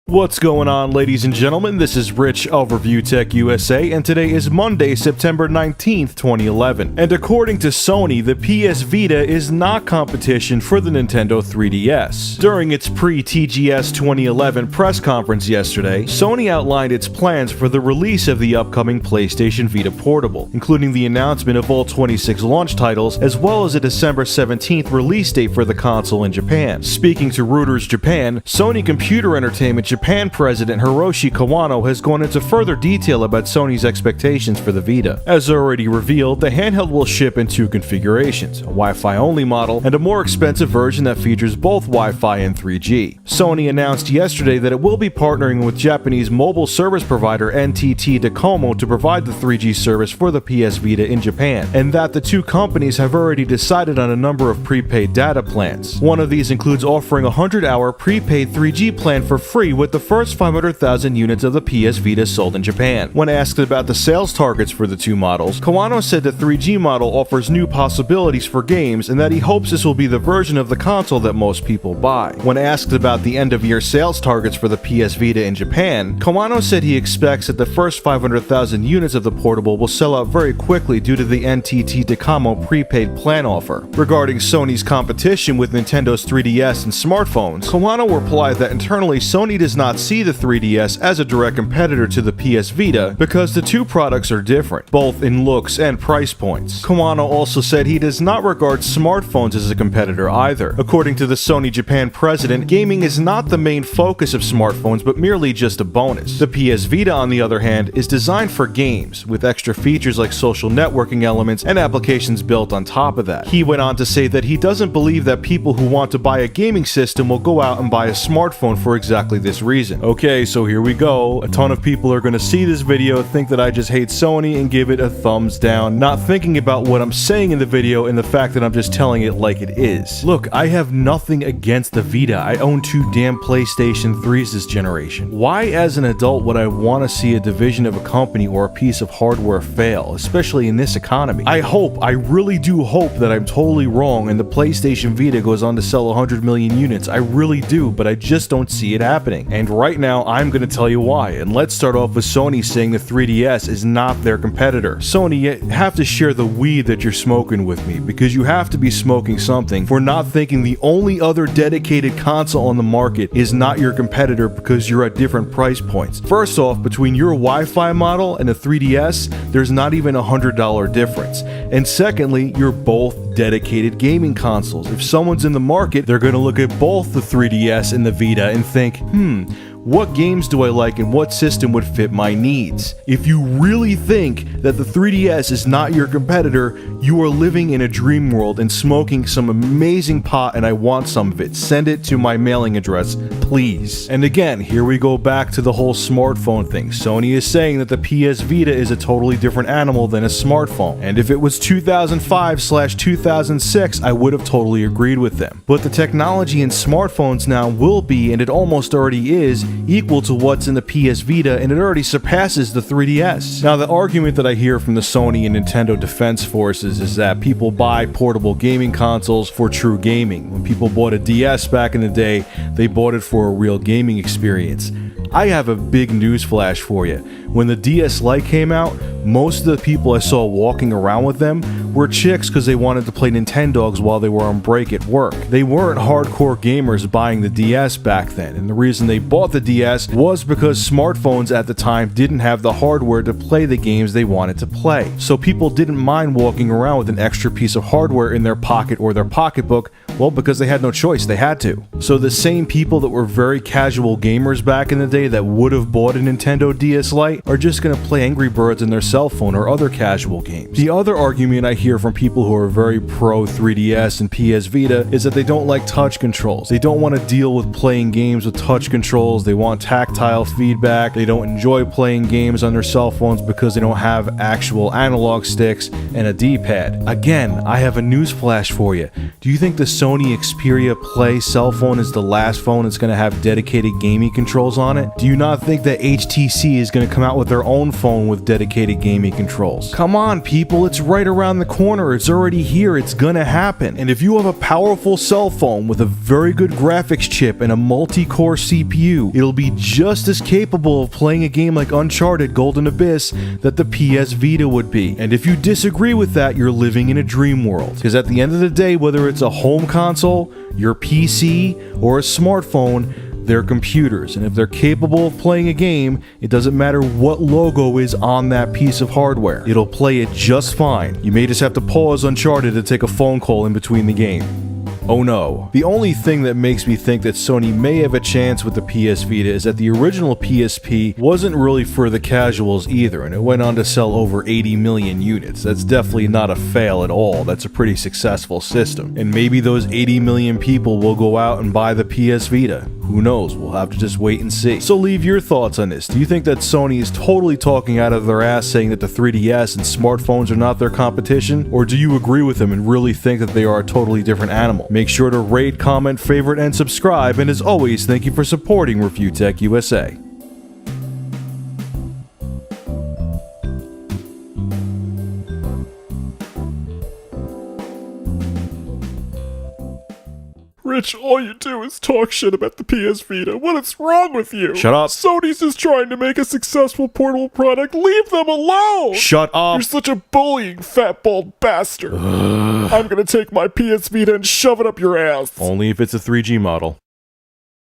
What's going on, ladies and gentlemen? This is Rich of Review Tech USA, and today is Monday, September 19th, 2011. And according to Sony, the PS Vita is not competition for the Nintendo 3DS. During its pre-TGS 2011 press conference yesterday, Sony outlined its plans for the release of the upcoming PlayStation Vita Portable, including the announcement of all 26 launch titles, as well as a December 17th release date for the console in Japan. Speaking to Reuters Japan, Sony Computer Entertainment Japan President Hiroshi Kawano has gone into further detail about Sony's expectations for the Vita. As already revealed, the handheld will ship in two configurations, a Wi-Fi only model and a more expensive version that features both Wi-Fi and 3G. Sony announced yesterday that it will be partnering with Japanese mobile service provider NTT Docomo to provide the 3G service for the PS Vita in Japan, and that the two companies have already decided on a number of prepaid data plans. One of these includes offering a 100-hour prepaid 3G plan for free with the first 500,000 units of the PS Vita sold in Japan. When asked about the sales targets for the two models, Kawano said the 3G model offers new possibilities for games and that he hopes this will be the version of the console that most people buy. When asked about the end-of-year sales targets for the PS Vita in Japan, Kawano said he expects that the first 500,000 units of the portable will sell out very quickly due to the NTT Docomo prepaid plan offer. Regarding Sony's competition with Nintendo's 3DS and smartphones, Kawano replied that internally Sony does not see the 3DS as a direct competitor to the PS Vita because the two products are different, both in looks and price points. Kawano also said he does not regard smartphones as a competitor either. According to the Sony Japan president, gaming is not the main focus of smartphones but merely just a bonus. The PS Vita, on the other hand, is designed for games, with extra features like social networking elements and applications built on top of that. He went on to say that he doesn't believe that people who want to buy a gaming system will go out and buy a smartphone for exactly this reason. Okay, so here we go. A ton of people are going to see this video, think that I just hate Sony, and give it a thumbs down, not thinking about what I'm saying in the video and the fact that I'm just telling it like it is. Look, I have nothing against the Vita. I own two damn PlayStation 3s this generation. Why as an adult would I want to see a division of a company or a piece of hardware fail, especially in this economy? I really do hope that I'm totally wrong and the PlayStation Vita goes on to sell 100 million units. I really do, but I just don't see it happening. And right now, I'm going to tell you why, and let's start off with Sony saying the 3DS is not their competitor. Sony, you have to share the weed that you're smoking with me, because you have to be smoking something for not thinking the only other dedicated console on the market is not your competitor because you're at different price points. First off, between your Wi-Fi model and the 3DS, there's not even $100 difference. And secondly, you're both dedicated gaming consoles. If someone's in the market, they're going to look at both the 3DS and the Vita and think, what games do I like and what system would fit my needs? If you really think that the 3DS is not your competitor, you are living in a dream world and smoking some amazing pot, and I want some of it. Send it to my mailing address, please. And again, here we go back to the whole smartphone thing. Sony is saying that the PS Vita is a totally different animal than a smartphone. And if it was 2005/2006, I would have totally agreed with them. But the technology in smartphones now will be, and it almost already is, equal to what's in the PS Vita, and it already surpasses the 3DS. Now, the argument that I hear from the Sony and Nintendo defense forces is that people buy portable gaming consoles for true gaming. When people bought a DS back in the day, they bought it for a real gaming experience. I have a big news flash for you. When the DS Lite came out, most of the people I saw walking around with them were chicks because they wanted to play Nintendogs while they were on break at work. They weren't hardcore gamers buying the DS back then, and the reason they bought the DS was because smartphones at the time didn't have the hardware to play the games they wanted to play. So people didn't mind walking around with an extra piece of hardware in their pocket or their pocketbook, well, because they had no choice, they had to. So the same people that were very casual gamers back in the day that would have bought a Nintendo DS Lite are just gonna play Angry Birds on their cell phone or other casual games. The other argument I hear from people who are very pro 3DS and PS Vita is that they don't like touch controls. They don't want to deal with playing games with touch controls. They want tactile feedback. They don't enjoy playing games on their cell phones because they don't have actual analog sticks and a D-pad. Again, I have a news flash for you. Do you think the Sony Xperia Play cell phone is the last phone that's going to have dedicated gaming controls on it, do you not think that HTC is going to come out with their own phone with dedicated gaming controls? Come on, people, it's right around the corner. It's already here. It's going to happen. And if you have a powerful cell phone with a very good graphics chip and a multi-core CPU, it'll be just as capable of playing a game like Uncharted Golden Abyss that the PS Vita would be. And if you disagree with that, you're living in a dream world. Because at the end of the day, whether it's a home console, your PC, or a smartphone, they're computers, and if they're capable of playing a game, it doesn't matter what logo is on that piece of hardware. It'll play it just fine. You may just have to pause Uncharted to take a phone call in between the game. Oh no. The only thing that makes me think that Sony may have a chance with the PS Vita is that the original PSP wasn't really for the casuals either, and it went on to sell over 80 million units. That's definitely not a fail at all. That's a pretty successful system. And maybe those 80 million people will go out and buy the PS Vita. Who knows? We'll have to just wait and see. So leave your thoughts on this. Do you think that Sony is totally talking out of their ass saying that the 3DS and smartphones are not their competition? Or do you agree with them and really think that they are a totally different animal? Make sure to rate, comment, favorite, and subscribe, and as always, thank you for supporting Review Tech USA. Rich, all you do is talk shit about the PS Vita. What is wrong with you? Shut up. Sony's just trying to make a successful portable product. Leave them alone! Shut up. You're such a bullying, fat, bald bastard. I'm gonna take my PS Vita and shove it up your ass. Only if it's a 3G model.